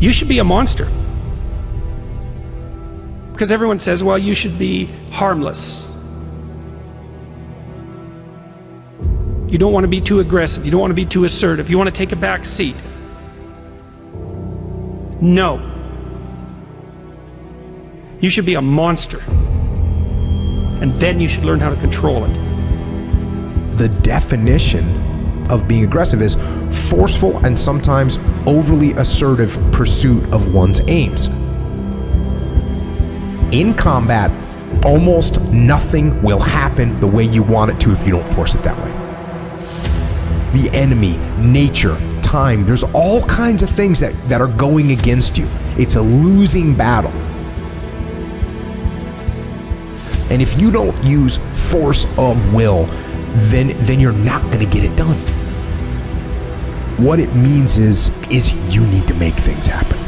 You should be a monster. Because everyone says, well, you should be harmless. You don't want to be too aggressive. You don't want to be too assertive. You want to take a back seat. No. You should be a monster. And then you should learn how to control it. The definition of being aggressive is forceful and sometimes overly assertive pursuit of one's aims. In combat, almost nothing will happen the way you want it to if you don't force it that way. The enemy, nature, time, there's all kinds of things that are going against you. It's a losing battle. And if you don't use force of will, then you're not going to get it done. What it means is you need to make things happen.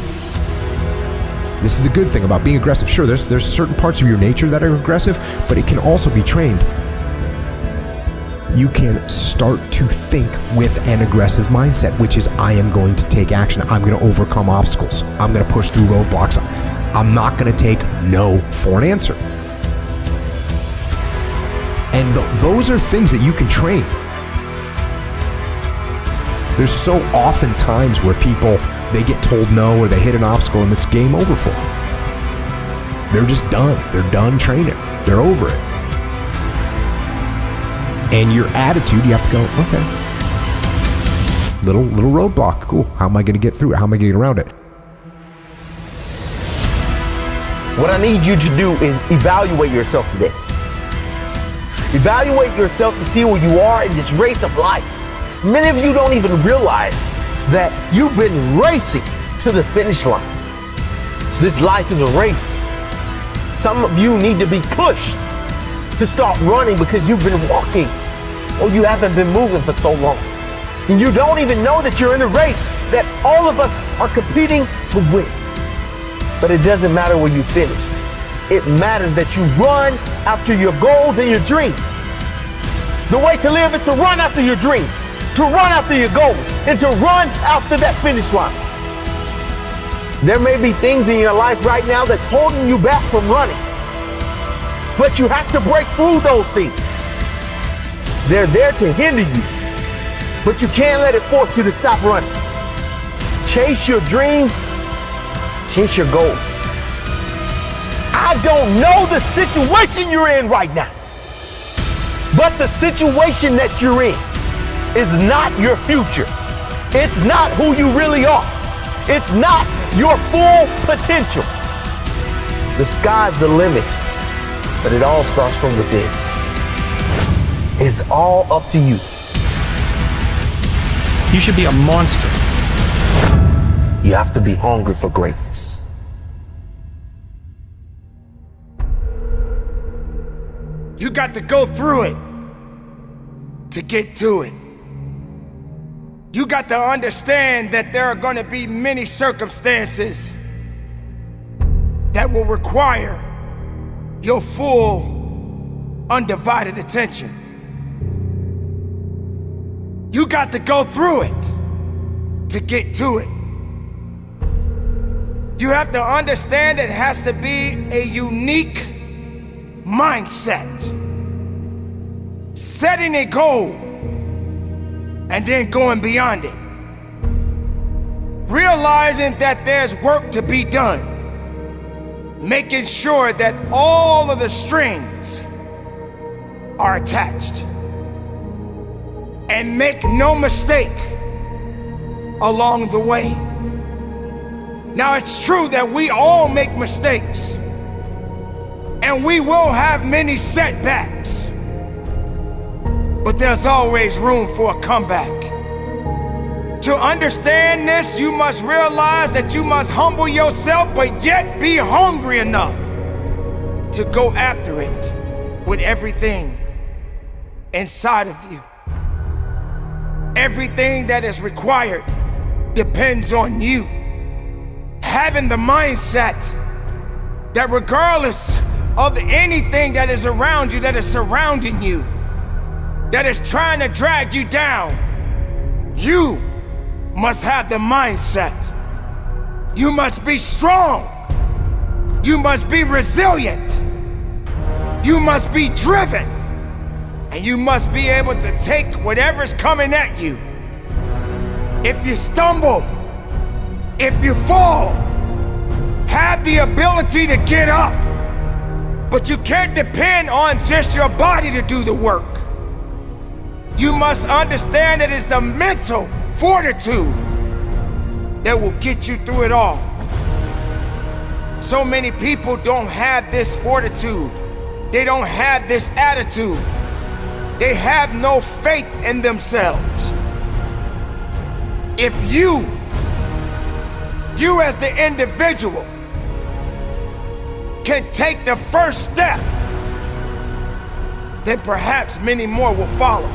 This is the good thing about being aggressive. Sure, there's certain parts of your nature that are aggressive, but it can also be trained. You can start to think with an aggressive mindset, which is I am going to take action. I'm going to overcome obstacles. I'm going to push through roadblocks. I'm not going to take no for an answer. And those are things that you can train. There's so often times where people, they get told no or they hit an obstacle and it's game over for them. They're just done. They're done training. They're over it. And your attitude, you have to go, okay. Little roadblock, cool. How am I going to get through it? How am I going to get around it? What I need you to do is evaluate yourself today. Evaluate yourself to see where you are in this race of life. Many of you don't even realize that you've been racing to the finish line. This life is a race. Some of you need to be pushed to start running because you've been walking or you haven't been moving for so long. And you don't even know that you're in a race that all of us are competing to win. But it doesn't matter where you finish. It matters that you run after your goals and your dreams. The way to live is to run after your dreams, to run after your goals, and to run after that finish line. There may be things in your life right now that's holding you back from running, but you have to break through those things. They're there to hinder you, but you can't let it force you to stop running. Chase your dreams, chase your goals. I don't know the situation you're in right now, but the situation that you're in is not your future. It's not who you really are. It's not your full potential. The sky's the limit, but it all starts from within. It's all up to you. You should be a monster. You have to be hungry for greatness. You got to go through it to get to it. You got to understand that there are going to be many circumstances that will require your full, undivided attention. You got to go through it to get to it. You have to understand that it has to be a unique mindset. Setting a goal and then going beyond it. Realizing that there's work to be done. Making sure that all of the strings are attached. And make no mistake along the way. Now it's true that we all make mistakes. And we will have many setbacks. But there's always room for a comeback. To understand this, you must realize that you must humble yourself, but yet be hungry enough to go after it with everything inside of you. Everything that is required depends on you. Having the mindset that regardless of anything that is around you, that is surrounding you, that is trying to drag you down, you must have the mindset You must be strong. You must be resilient. You must be driven. And you must be able to take whatever's coming at you. If you stumble, if you fall, have the ability to get up. But you can't depend on just your body to do the work. You must understand that it's the mental fortitude that will get you through it all. So many people don't have this fortitude. They don't have this attitude. They have no faith in themselves. If you as the individual can take the first step, then perhaps many more will follow.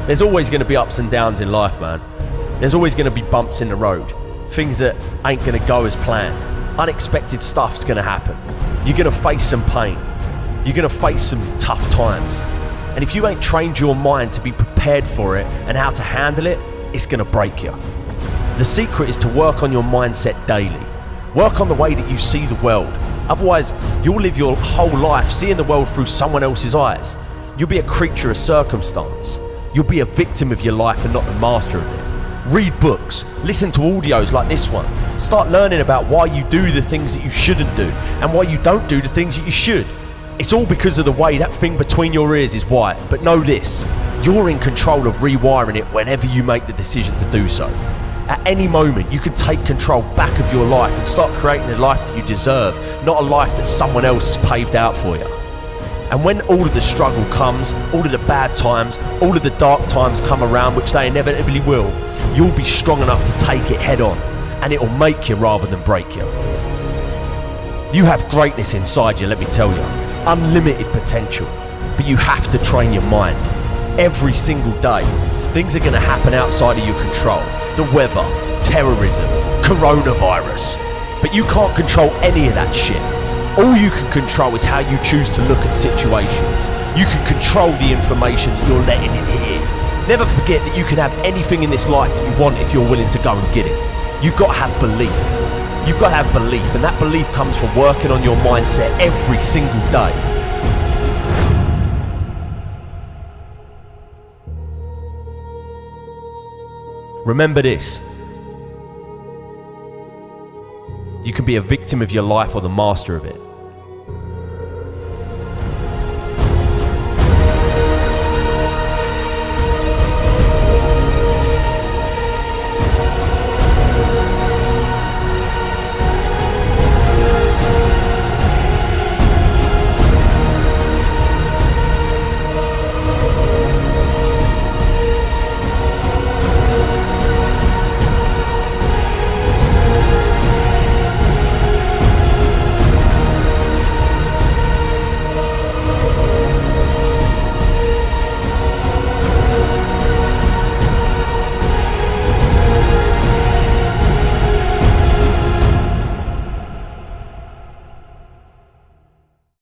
There's always going to be ups and downs in life, man. There's always going to be bumps in the road. Things that ain't going to go as planned. Unexpected stuff's going to happen. You're going to face some pain. You're going to face some tough times. And if you ain't trained your mind to be prepared for it and how to handle it, it's going to break you. The secret is to work on your mindset daily. Work on the way that you see the world. Otherwise, you'll live your whole life seeing the world through someone else's eyes. You'll be a creature of circumstance. You'll be a victim of your life and not the master of it. Read books, listen to audios like this one. Start learning about why you do the things that you shouldn't do and why you don't do the things that you should. It's all because of the way that thing between your ears is wired. But know this, you're in control of rewiring it whenever you make the decision to do so. At any moment, you can take control back of your life and start creating the life that you deserve, not a life that someone else has paved out for you. And when all of the struggle comes, all of the bad times, all of the dark times come around, which they inevitably will, you'll be strong enough to take it head on, and it'll make you rather than break you. You have greatness inside you, let me tell you. Unlimited potential, but you have to train your mind. Every single day, things are going to happen outside of your control. The weather, terrorism, coronavirus. But you can't control any of that shit. All you can control is how you choose to look at situations. You can control the information that you're letting in here. Never forget that you can have anything in this life that you want if you're willing to go and get it. You've got to have belief. You've got to have belief, and that belief comes from working on your mindset every single day. Remember this. You can be a victim of your life or the master of it.